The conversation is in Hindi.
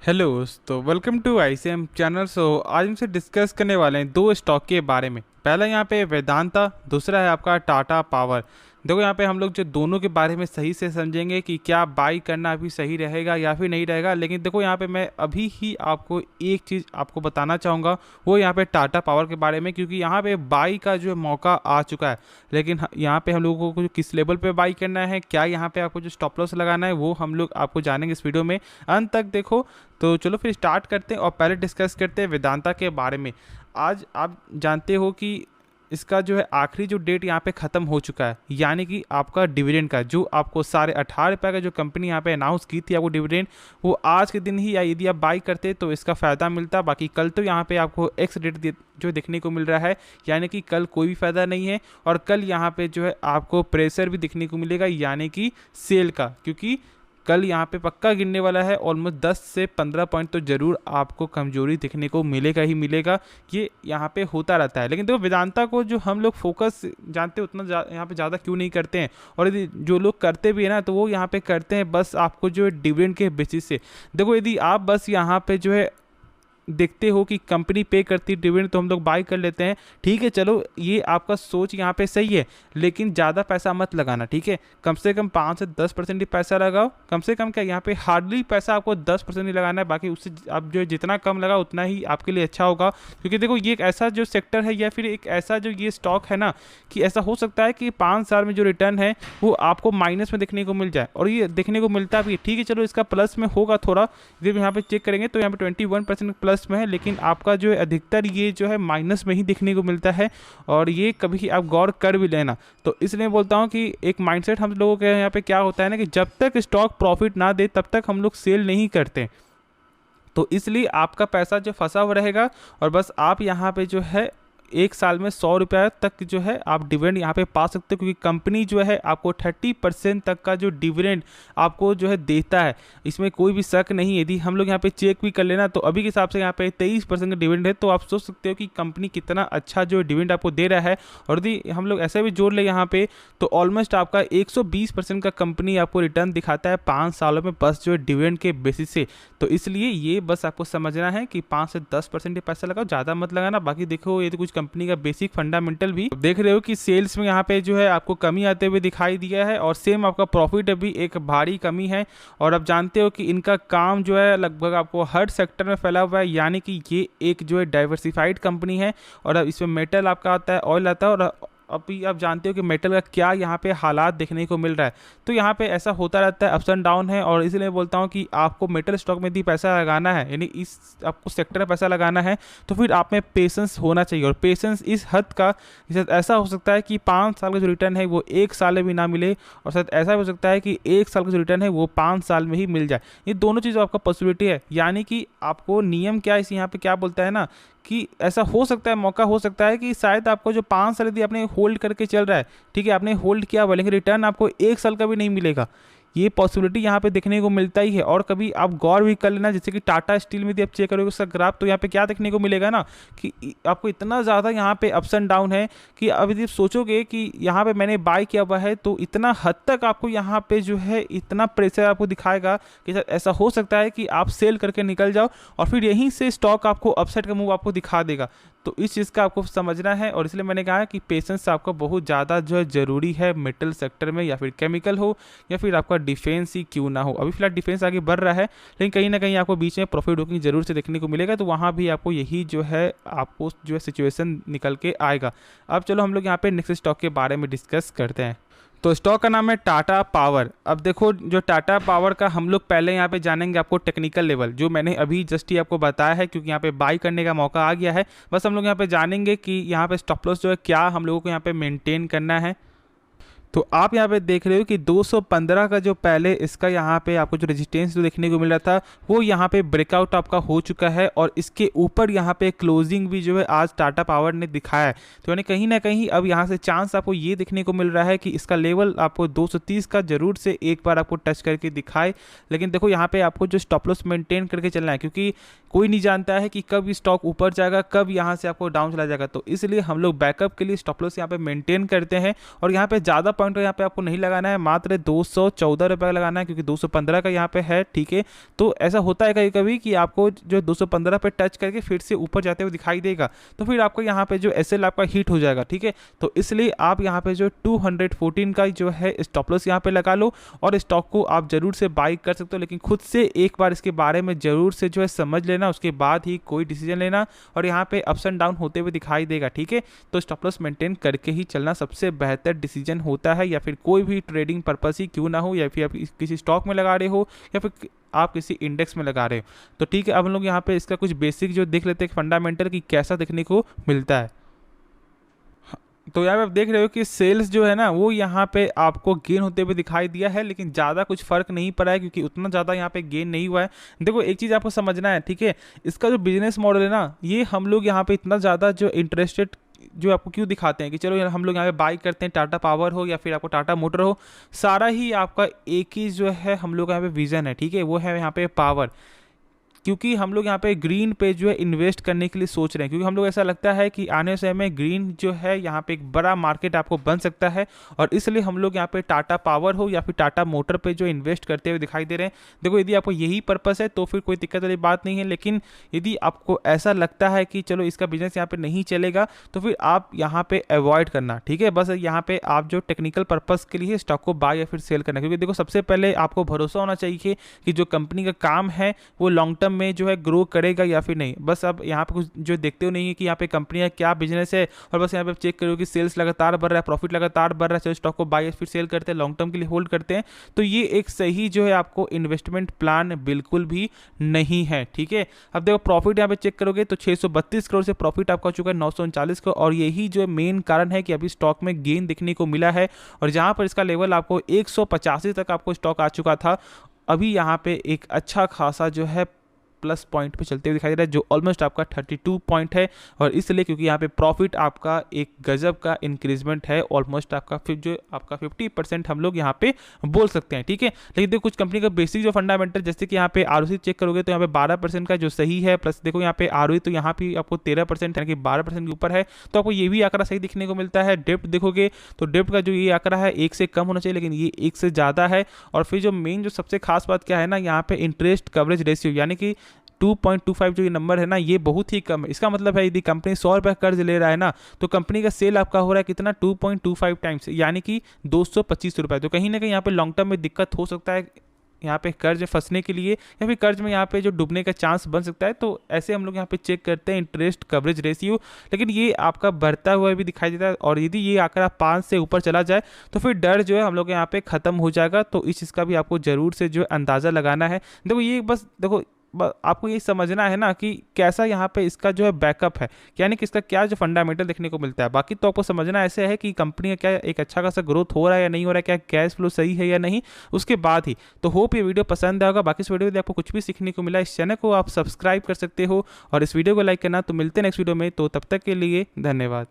हेलो तो वेलकम टू आईसीएम चैनल। आज हमसे डिस्कस करने वाले हैं दो स्टॉक के बारे में। पहला यहाँ पे वेदांता, दूसरा है आपका टाटा पावर। देखो यहाँ पे हम लोग जो दोनों के बारे में सही से समझेंगे कि क्या बाई करना अभी सही रहेगा या फिर नहीं रहेगा। लेकिन देखो यहाँ पे मैं अभी ही आपको एक चीज़ आपको बताना चाहूँगा, वो यहाँ पे टाटा पावर के बारे में, क्योंकि यहाँ पे बाई का जो मौका आ चुका है। लेकिन यहाँ पे हम लोगों को किस लेवल पे बाई करना है, क्या यहाँ पे आपको जो स्टॉप लॉस लगाना है, वो हम लोग आपको जानेंगे इस वीडियो में। अंत तक देखो। तो चलो फिर स्टार्ट करते हैं और पहले डिस्कस करते हैं वेदांता के बारे में। आज आप जानते हो कि इसका जो है आखिरी जो डेट यहाँ पे ख़त्म हो चुका है, यानी कि आपका डिविडेंड का जो आपको 18.5 रुपये का जो कंपनी यहाँ पे अनाउंस की थी आपको डिविडेंड, वो आज के दिन ही या यदि आप बाई करते तो इसका फ़ायदा मिलता। बाकी कल तो यहाँ पे आपको एक्स डेट जो देखने को मिल रहा है, यानी कि कल कोई भी फ़ायदा नहीं है। और कल यहाँ पे जो है आपको प्रेशर भी देखने को मिलेगा, यानी कि सेल का, क्योंकि कल यहाँ पे पक्का गिरने वाला है। ऑलमोस्ट 10 से 15 पॉइंट तो ज़रूर आपको कमजोरी देखने को मिलेगा ही मिलेगा। ये यहाँ पे होता रहता है। लेकिन देखो वेदांता को जो हम लोग फोकस जानते हैं उतना यहाँ पे ज़्यादा क्यों नहीं करते हैं, और यदि जो लोग करते भी है ना, तो वो यहाँ पे करते हैं बस आपको जो है डिविडेंड के बेसिस से। देखो यदि आप बस यहाँ पे जो है देखते हो कि कंपनी पे करती है डिविडेंड तो हम लोग बाई कर लेते हैं, ठीक है, चलो ये आपका सोच यहाँ पे सही है। लेकिन ज़्यादा पैसा मत लगाना, ठीक है। कम से कम 5 से 10% ही पैसा लगाओ। कम से कम क्या, यहाँ पे हार्डली पैसा आपको 10% ही लगाना है। बाकी उससे आप जो जितना कम लगाओ उतना ही आपके लिए अच्छा होगा। क्योंकि देखो ये एक ऐसा जो सेक्टर है या फिर एक ऐसा जो ये स्टॉक है ना, कि ऐसा हो सकता है कि 5 साल में जो रिटर्न है वो आपको माइनस में देखने को मिल जाए, और ये देखने को मिलता भी है। ठीक है, चलो इसका प्लस में होगा थोड़ा। जब यहाँ पे चेक करेंगे तो यहाँ पे 21% प्लस में है, लेकिन आपका जो है अधिकतर ये जो है माइनस में ही देखने को मिलता है। और ये कभी आप गौर कर भी लेना। तो इसलिए बोलता हूँ कि एक माइंडसेट हम लोगों के यहाँ पे क्या होता है ना, कि जब तक स्टॉक प्रॉफिट ना दे तब तक हम लोग सेल नहीं करते। तो इसलिए आपका पैसा जो फंसा हुआ रहेगा, और बस आप यहाँ पे जो है 1 साल में 100 रुपया तक जो है आप डिविडेंड यहाँ पे पा सकते हो, क्योंकि कंपनी जो है आपको 30% तक का जो डिविडेंड आपको जो है देता है, इसमें कोई भी शक नहीं। यदि हम लोग यहाँ पे चेक भी कर लेना तो अभी के हिसाब से यहाँ पे 23% का डिविडेंड है, तो आप सोच सकते हो कि कंपनी कितना अच्छा जो डिविडेंड आपको दे रहा है। और यदि हम लोग ऐसे भी जोड़ ले यहाँ पे, तो ऑलमोस्ट आपका 120% का कंपनी आपको रिटर्न दिखाता है 5 सालों में, बस जो है डिविडेंड के बेसिस से। तो इसलिए ये बस आपको समझना है कि 5 से 10% ही पैसा लगाओ, ज़्यादा मत लगाना। बाकी देखो ये तो कुछ कंपनी का बेसिक फंडामेंटल भी देख रहे हो कि सेल्स में यहाँ पे जो है आपको कमी आते हुए दिखाई दिया है, और सेम आपका प्रॉफिट भी एक भारी कमी है। और आप जानते हो कि इनका काम जो है लगभग आपको हर सेक्टर में फैला हुआ है, यानी कि ये एक जो है डाइवर्सिफाइड कंपनी है। और अब इसमें मेटल आपका आता है, ऑयल आता है, और अभी आप जानते हो कि मेटल का क्या यहाँ पे हालात देखने को मिल रहा है। तो यहाँ पे ऐसा होता रहता है, अप्स एंड डाउन है। और इसलिए बोलता हूँ कि आपको मेटल स्टॉक में यदि पैसा लगाना है, यानी इस आपको सेक्टर में पैसा लगाना है, तो फिर आप में पेशेंस होना चाहिए। और पेशेंस इस हद का, ऐसा हो सकता है कि 5 साल का जो रिटर्न है वो 1 साल में भी ना मिले, और शायद ऐसा हो सकता है कि 1 साल का जो रिटर्न है वो 5 साल में ही मिल जाए। ये दोनों चीज़ों आपका पॉसिबिलिटी है। यानी कि आपको नियम क्या इस यहाँ पे क्या बोलता है ना, कि ऐसा हो सकता है, मौका हो सकता है कि शायद आपको जो 5 साल यदि आपने होल्ड करके चल रहा है, ठीक है, आपने होल्ड किया हुआ, लेकिन रिटर्न आपको 1 साल का भी नहीं मिलेगा। ये पॉसिबिलिटी यहाँ पे देखने को मिलता ही है। और कभी आप गौर भी कर लेना, जैसे कि टाटा स्टील में यदि आप चेक करोगे उसका ग्राफ, तो यहाँ पे क्या देखने को मिलेगा ना, कि आपको इतना ज़्यादा यहाँ पे अप्स एंड डाउन है कि अब यदि सोचोगे कि यहाँ पे मैंने बाय किया हुआ है, तो इतना हद तक आपको यहाँ पे जो है इतना प्रेशर आपको दिखाएगा कि ऐसा हो सकता है कि आप सेल करके निकल जाओ, और फिर यहीं से स्टॉक आपको अपसाइड का मूव आपको दिखा देगा। तो इस चीज़ का आपको समझना है। और इसलिए मैंने कहा कि पेशेंस आपका बहुत ज़्यादा जो है ज़रूरी है, मेटल सेक्टर में, या फिर केमिकल हो, या फिर आपका डिफेंस ही क्यों ना हो। अभी फिलहाल डिफेंस आगे बढ़ रहा है, लेकिन कहीं ना कहीं आपको बीच में प्रॉफिट बुकिंग जरूर से देखने को मिलेगा। तो वहाँ भी आपको यही जो है आपको जो है सिचुएशन निकल के आएगा। अब चलो हम लोग यहाँ पे नेक्स्ट स्टॉक के बारे में डिस्कस करते हैं। तो स्टॉक का नाम है टाटा पावर। अब देखो जो टाटा पावर का हम लोग पहले यहाँ पे जानेंगे आपको टेक्निकल लेवल, जो मैंने अभी जस्ट ही आपको बताया है, क्योंकि यहाँ पे बाई करने का मौका आ गया है। बस हम लोग यहाँ पे जानेंगे कि यहाँ पे स्टॉप लॉस जो है क्या हम लोगों को यहाँ पे मेंटेन करना है। तो आप यहाँ पे देख रहे हो कि 215 का जो पहले इसका यहाँ पे आपको जो रेजिस्टेंस जो देखने को मिल रहा था, वो यहाँ पे ब्रेकआउट आपका हो चुका है, और इसके ऊपर यहाँ पे क्लोजिंग भी जो है आज टाटा पावर ने दिखाया है। तो यानी कहीं ना कहीं अब यहाँ से चांस आपको ये देखने को मिल रहा है कि इसका लेवल आपको 230 का जरूर से एक बार आपको टच करके दिखाए। लेकिन देखो यहाँ पे आपको जो स्टॉप लॉस मेंटेन करके चलना है, क्योंकि कोई नहीं जानता है कि कब स्टॉक ऊपर जाएगा, कब यहाँ से आपको डाउन चला जाएगा। तो इसलिए हम लोग बैकअप के लिए स्टॉप लॉस यहाँ पे मेंटेन करते हैं, और यहाँ पे ज़्यादा पॉइंट का यहाँ पे आपको नहीं लगाना है, मात्र 214 रुपये का लगाना है, क्योंकि 215 का यहाँ पे है, ठीक है। तो ऐसा होता है कभी कभी कि आपको जो 215 पे टच करके फिर से ऊपर जाते हुए दिखाई देगा, तो फिर आपको यहाँ पे जो SL आपका हिट हो जाएगा, ठीक है। तो इसलिए आप यहाँ पे जो 214 का जो है स्टॉप लॉस यहाँ पे लगा लो, और स्टॉक को आप जरूर से बाई कर सकते हो, लेकिन खुद से एक बार इसके बारे में जरूर से जो है समझ लेना, उसके बाद ही कोई डिसीजन लेना। और यहाँ पे अप्स एंड डाउन होते हुए दिखाई देगा, ठीक है। तो स्टॉप लॉस मेंटेन करके ही चलना सबसे बेहतर डिसीजन होता है, या फिर कोई भी ट्रेडिंग पर्पस ही क्यों ना हो, या फिर आप किसी स्टॉक में लगा रहे हो या फिर आप किसी इंडेक्स में लगा रहे हो। तो ठीक है, अब हम लोग यहाँ पे इसका कुछ बेसिक जो देख लेते हैं फंडामेंटल कि कैसा देखने को मिलता है। तो यहाँ पे आप देख रहे हो कि सेल्स जो है ना वो यहाँ पे आपको गेन होते हुए दिखाई दिया है, लेकिन ज़्यादा कुछ फर्क नहीं पड़ा है, क्योंकि उतना ज़्यादा यहाँ पे गेन नहीं हुआ है। देखो एक चीज़ आपको समझना है, ठीक है, इसका जो बिजनेस मॉडल है ना, ये हम लोग यहाँ पे इतना ज़्यादा जो इंटरेस्टेड जो आपको क्यों दिखाते हैं कि चलो यार हम लोग यहाँ पे बाई करते हैं, टाटा पावर हो या फिर आपको टाटा मोटर हो, सारा ही आपका एक ही जो है हम लोग यहाँ पे विजन है, ठीक है, वो है यहाँ पे पावर। क्योंकि हम लोग यहाँ पे ग्रीन पे जो है इन्वेस्ट करने के लिए सोच रहे हैं, क्योंकि हम लोग ऐसा लगता है कि आने समय में ग्रीन जो है यहाँ पे एक बड़ा मार्केट आपको बन सकता है, और इसलिए हम लोग यहाँ पे टाटा पावर हो या फिर टाटा मोटर पे जो इन्वेस्ट करते हुए दिखाई दे रहे हैं। देखो यदि आपको यही पर्पस है तो फिर कोई दिक्कत वाली बात नहीं है, लेकिन यदि आपको ऐसा लगता है कि चलो इसका बिजनेस यहाँ पे नहीं चलेगा, तो फिर आप यहाँ पे अवॉइड करना, ठीक है। बस यहाँ पे आप जो टेक्निकल पर्पस के लिए स्टॉक को बाय या फिर सेल करना, क्योंकि देखो सबसे पहले आपको भरोसा होना चाहिए कि जो कंपनी का काम है वो लॉन्ग टर्म में जो है ग्रो करेगा या फिर नहीं। बस अब यहाँ पे कुछ जो देखते हो नहीं है कि यहाँ पे कंपनी का क्या बिजनेस है, और बस यहाँ पे चेक करो कि सेल्स लगातार बढ़ रहा है, प्रॉफिट लगातार बढ़ रहा है, चलो स्टॉक को बाय फिर सेल करते हैं, लॉन्ग टर्म के लिए होल्ड करते हैं, तो ये एक सही जो है आपको इन्वेस्टमेंट प्लान बिल्कुल भी नहीं है, ठीक है। अब देखो प्रॉफिट यहाँ पे चेक करोगे तो 632 करोड़ से प्रॉफिट आपका चुका है 939 का, और यही जो मेन कारण है कि अभी स्टॉक में गेन दिखने को मिला है, और जहाँ पर इसका लेवल आपको 185 तक आपको स्टॉक आ चुका था, अभी यहाँ पे एक अच्छा खासा जो है प्लस पॉइंट पे चलते हुए दिखाई दे रहा है, जो ऑलमोस्ट आपका 32 पॉइंट है, और इसलिए क्योंकि यहाँ पे प्रॉफिट आपका एक गजब का इंक्रीजमेंट है, ऑलमोस्ट आपका फिर जो आपका 50% हम लोग यहाँ पे बोल सकते हैं, ठीक है। लेकिन देखो कुछ कंपनी का बेसिक जो फंडामेंटल, जैसे कि यहाँ पे ROC चेक करोगे तो यहाँ पे 12% का जो सही है, प्लस देखो यहाँ पे ROE तो यहाँ पे आपको 13% यानी कि 12% के ऊपर है, तो आपको ये भी आंकड़ा सही दिखने को मिलता है। डेप्ट देखोगे तो डेप्ट का जो ये आंकड़ा है 1 से कम होना चाहिए, लेकिन ये 1 से ज़्यादा है। और फिर जो मेन जो सबसे खास बात क्या है ना, यहाँ पे इंटरेस्ट कवरेज रेशियो यानी कि 2.25 जो ये नंबर है ना, ये बहुत ही कम है। इसका मतलब है यदि कंपनी 100 रुपये कर्ज ले रहा है ना, तो कंपनी का सेल आपका हो रहा है कितना 2.25 टाइम्स, यानी कि 225 रुपये। तो कहीं ना कहीं यहाँ पे लॉन्ग टर्म में दिक्कत हो सकता है यहाँ पे कर्ज फंसने के लिए, या फिर कर्ज में यहाँ पे जो डूबने का चांस बन सकता है। तो ऐसे हम लोग यहाँ पे चेक करते हैं इंटरेस्ट कवरेज रेशियो, लेकिन ये आपका बढ़ता हुआ भी दिखाई देता है, और यदि ये आंकड़ा 5 से ऊपर चला जाए तो फिर डर जो है हम लोग यहाँ पे खत्म हो जाएगा। तो इस चीज़ का भी आपको जरूर से जो अंदाज़ा लगाना है। देखो ये बस देखो आपको ये समझना है ना कि कैसा यहाँ पे इसका जो है बैकअप है, यानी कि इसका क्या जो फंडामेंटल देखने को मिलता है। बाकी तो आपको समझना ऐसे है कि कंपनी का क्या एक अच्छा खासा ग्रोथ हो रहा है या नहीं हो रहा है, क्या कैश फ्लो सही है या नहीं, उसके बाद ही। तो होप ये वीडियो पसंद आएगा। बाकी इस वीडियो में आपको कुछ भी सीखने को मिला, इस चैनल को आप सब्सक्राइब कर सकते हो और इस वीडियो को लाइक करना। तो मिलते हैं नेक्स्ट वीडियो में, तो तब तक के लिए धन्यवाद।